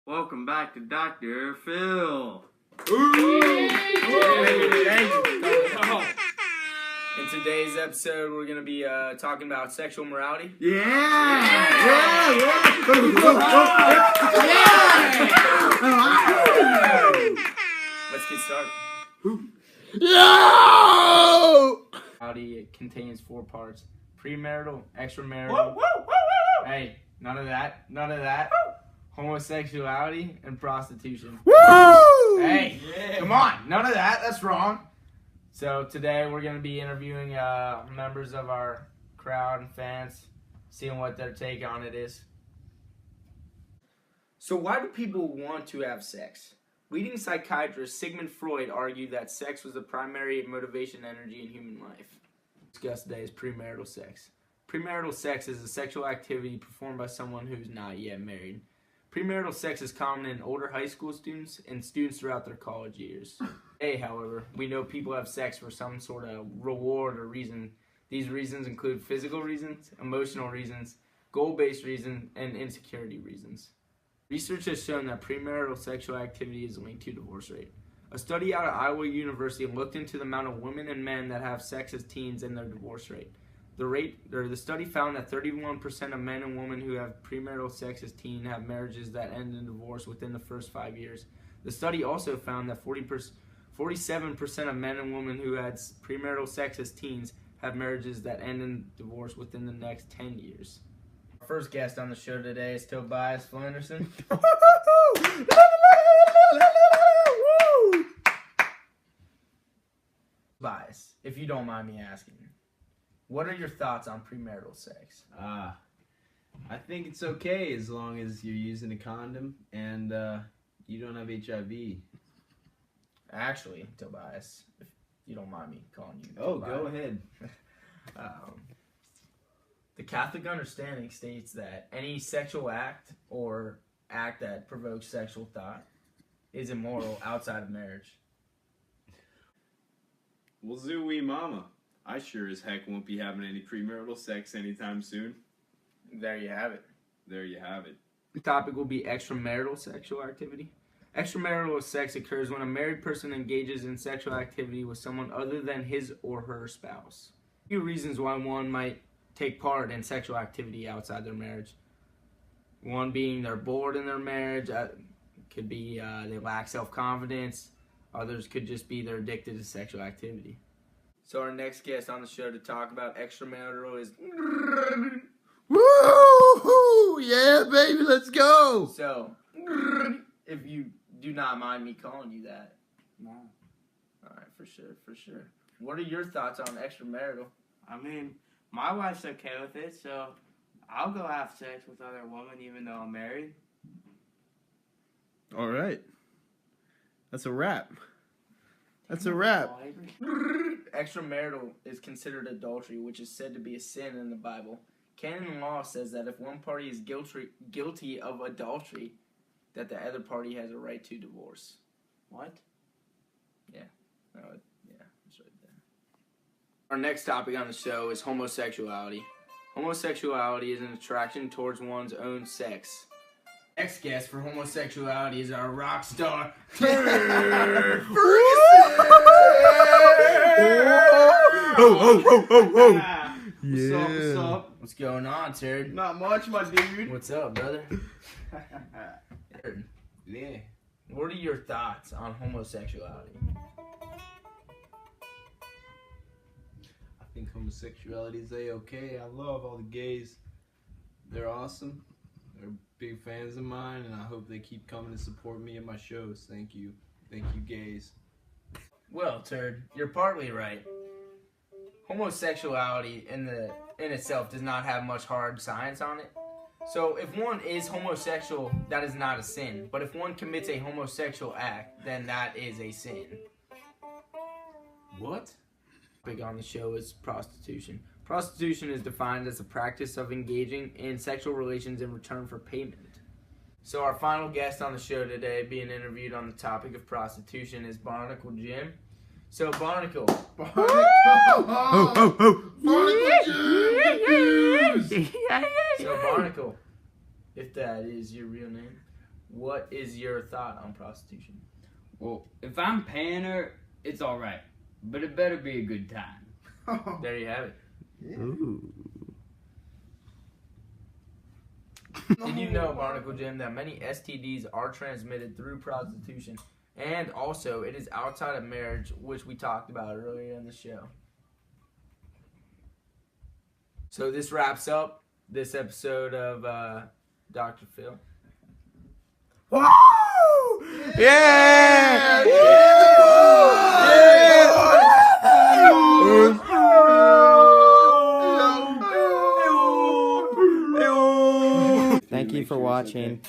Welcome back to Dr. Phil. In today's episode, we're going to be talking about sexual morality. Let's get started. Morality contains 4 parts: premarital, extramarital. Hey, none of that. Homosexuality and prostitution. Woo! Hey, come on, none of that. That's wrong. So today we're going to be interviewing members of our crowd and fans, seeing what their take on it is. So why do people want to have sex? Leading psychiatrist Sigmund Freud argued that sex was the primary motivation energy in human life. Discuss today is premarital sex. Premarital sex is a sexual activity performed by someone who's not yet married. Premarital sex is common in older high school students and students throughout their college years. Today, however, we know people have sex for some sort of reward or reason. These reasons include physical reasons, emotional reasons, goal-based reasons, and insecurity reasons. Research has shown that premarital sexual activity is linked to divorce rate. A study out of Iowa University looked into the amount of women and men that have sex as teens and their divorce rate. The study found that 31% of men and women who have premarital sex as teen have marriages that end in divorce within the first 5 years. The study also found that 47% of men and women who had premarital sex as teens have marriages that end in divorce within the next 10 years. Our first guest on the show today is Tobias Flanderson. Tobias, if you don't mind me asking, what are your thoughts on premarital sex? I think it's okay as long as you're using a condom and you don't have HIV. Actually, Tobias, if you don't mind me calling you Oh, Tobias. go ahead. The Catholic understanding states that any sexual act or act that provokes sexual thought is immoral outside of marriage. Well, zooey mama. I sure as heck won't be having any premarital sex anytime soon. There you have it. There you have it. The topic will be extramarital sexual activity. Extramarital sex occurs when a married person engages in sexual activity with someone other than his or her spouse. A few reasons why one might take part in sexual activity outside their marriage. One being they're bored in their marriage. Could be they lack self-confidence. Others could just be they're addicted to sexual activity. So our next guest on the show to talk about extramarital is... Woo! Yeah, baby, let's go! So, if you do not mind me calling you that. No. Alright, for sure. What are your thoughts on extramarital? I mean, my wife's okay with it, so I'll go have sex with other women even though I'm married. All right. That's a wrap. That's a wrap. Extramarital is considered adultery, which is said to be a sin in the Bible. Canon law says that if one party is guilty of adultery, that the other party has a right to divorce. What? Yeah, that's right there. Our next topic on the show is homosexuality. Homosexuality is an attraction towards one's own sex. Next guest for homosexuality is our rock star, Ferguson! Yeah. What's up? What's going on, Turd? Not much, my dude. What's up, brother? Turd, Yeah. what are your thoughts on homosexuality? I think homosexuality is A-okay. I love all the gays. They're awesome. They're big fans of mine, and I hope they keep coming to support me at my shows. Thank you. Thank you, gays. Well, Turd, you're partly right. Homosexuality in itself does not have much hard science on it. So if one is homosexual, that is not a sin. But if one commits a homosexual act, then that is a sin. What? Big on the show is prostitution. Prostitution is defined as the practice of engaging in sexual relations in return for payment. So our final guest on the show today, being interviewed on the topic of prostitution, is Barnacle Jim. So Barnacle. So Barnacle, if that is your real name, What is your thought on prostitution? Well, if I'm paying her, it's all right, but it better be a good time. There you have it. Ooh. Did you know, Barnacle Jim, that many STDs are transmitted through prostitution? And also, it is outside of marriage, which we talked about earlier in the show. So this wraps up this episode of Dr. Phil. Woo! Yeah! Thank you for watching.